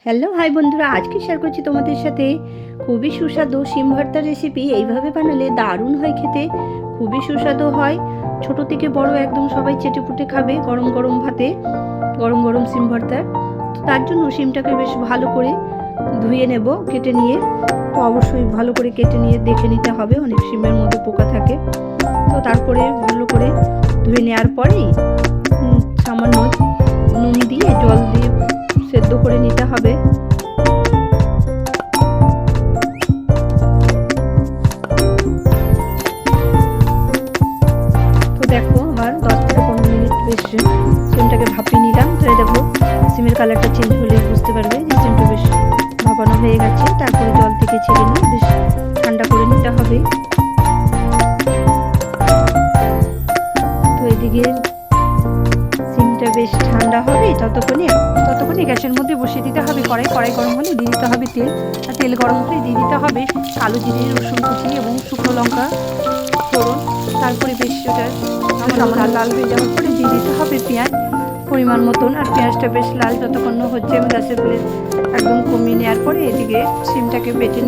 Hello hi বন্ধুরা, আজকে share করছি তোমাদের সাথে খুবই সুস্বাদু সিম ভর্তা রেসিপি। এইভাবে বানালে দারুণ হয় খেতে, খুবই সুস্বাদু হয়। ছোট থেকে বড় একদম সবাই চেটেপুটে খাবে গরম গরম ভাতে, গরম গরম সিম ভর্তা। তো তার জন্য সিমটাকে বেশ ভালো করে ধুয়ে নেব, কেটে নিয়ে। তো অবশ্যই ভালো করে কেটে নিয়ে দেখে নিতে হবে, অনেক সিমের মধ্যে পোকা থাকে। তো তারপরে ভালো করে ধুয়ে নেওয়ার পরেই সামান্য নুন দিয়ে জল দিয়ে সেদ্ধ করে নিতে হবে। তো দেখো আমার 10 থেকে 15 মিনিট বেশ সিমটাকে ভাপিয়ে নিলাম। তো দেখো সিমের কালারটা চেঞ্জ হলে বুঝতে পারবে যে সিমটা বেশ ভাপানো হয়ে গেছে। তারপরে জল থেকে ছেড়ে নিয়ে বেশ ঠান্ডা করে নিতে হবে। তো এদিকে সিমটা বেশ ঠান্ডা হবে, ততক্ষণে গ্যাসের মধ্যে বসিয়ে দিতে হবে কড়াই গরম হলে দিয়ে দিতে হবে তেল। আর তেল গরম হলে দিয়ে দিতে হবে কালো জিরে, রসুন কুচি এবং শুকনো লঙ্কা ফোড়ন। তারপরে বেশ ওটা লাল হয়ে যাওয়ার পরে দিয়ে দিতে হবে পেঁয়াজ পরিমাণ মতন। আর পেঁয়াজটা বেশ লাল যতক্ষণ হচ্ছে আমি গ্যাসের ফ্লেম একদম কমিয়ে নেওয়ার পরে এদিকে সিমটাকে বেটে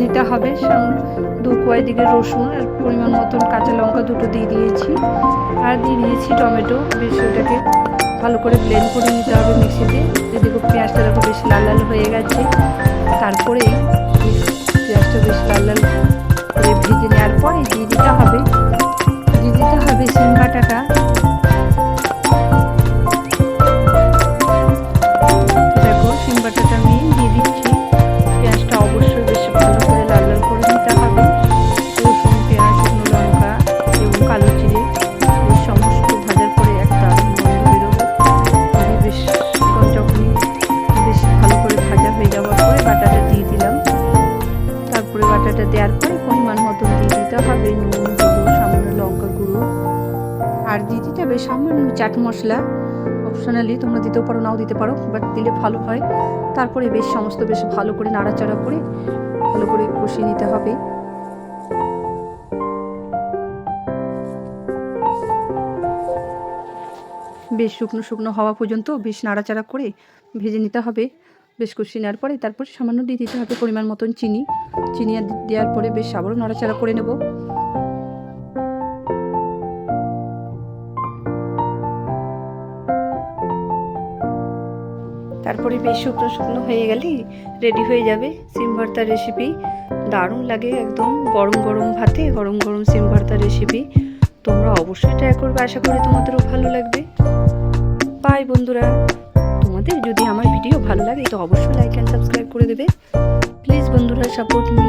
নিতে হবে। দু কোয়া এদিকে রসুন আর পরিমাণ মতন কাঁচা লঙ্কা দুটো দিয়ে দিয়েছি, আর দিয়ে দিয়েছি টমেটো। বেশ ওটাকে ভালো করে ব্লেন্ড করে নিতে হবে মিক্সিতে। এদিকে পেঁয়াজটা দেখো বেশ লাল লাল হয়ে গেছে। তারপরে পেঁয়াজটা বেশ লাল লাল করে ভেজে নেওয়ার পরে দিয়ে দিতে হবে সিম বাটাটা। দেখো সিম বাটাটা আমি দিয়ে দিচ্ছি। পেঁয়াজটা অবশ্যই বেশ ভালো করে লাল লাল করে নিতে হবে। রসুন, পেঁয়াজ, শুকনো লঙ্কা এবং কালো জিরে বেশ সমস্ত ভাজার পরে একটা গন্ধ বেরোবে। বেশ যখনই বেশ ভালো করে ভাজা হয়ে যাওয়ার পরে বাটাটা দিয়ে দিলাম। তারপরে বাটাটা দেওয়ার পরে পরিমাণ মতন দিয়ে দিতে হবে নুন, হলুদ, সামান্য লঙ্কা গুঁড়ো, আর দিয়ে দিতে হবে সামান্য চাট মশলা। অপশনালি তোমরা দিতেও পারো, নাও দিতে পারো, বাট দিলে ভালো হয়। তারপরে বেশ সমস্ত বেশ ভালো করে নাড়াচাড়া করে ভালো করে কষিয়ে নিতে হবে। বেশ শুকনো শুকনো হওয়া পর্যন্ত বেশ নাড়াচাড়া করে ভেজে নিতে হবে। বেশ কষিয়ে নেওয়ার পরে তারপর সামান্য দিয়ে দিতে হবে পরিমাণ মতন চিনি দেওয়ার পরে বেশ আবারও নাড়াচাড়া করে নেব। তারপরে বেশ শুকনো শুকনো হয়ে গেলেই রেডি হয়ে যাবে সিম ভর্তা রেসিপি। দারুণ লাগে একদম গরম গরম ভাতে গরম গরম সিম ভর্তা রেসিপি। তোমরা অবশ্যই ট্রাই করবে, আশা করি তোমাদেরও ভালো লাগবে। বাই বন্ধুরা, তোমাদের যদি আমার ভিডিও ভালো লাগে তো অবশ্যই লাইক অ্যান্ড সাবস্ক্রাইব করে দেবে প্লিজ বন্ধুরা, সাপোর্ট মি।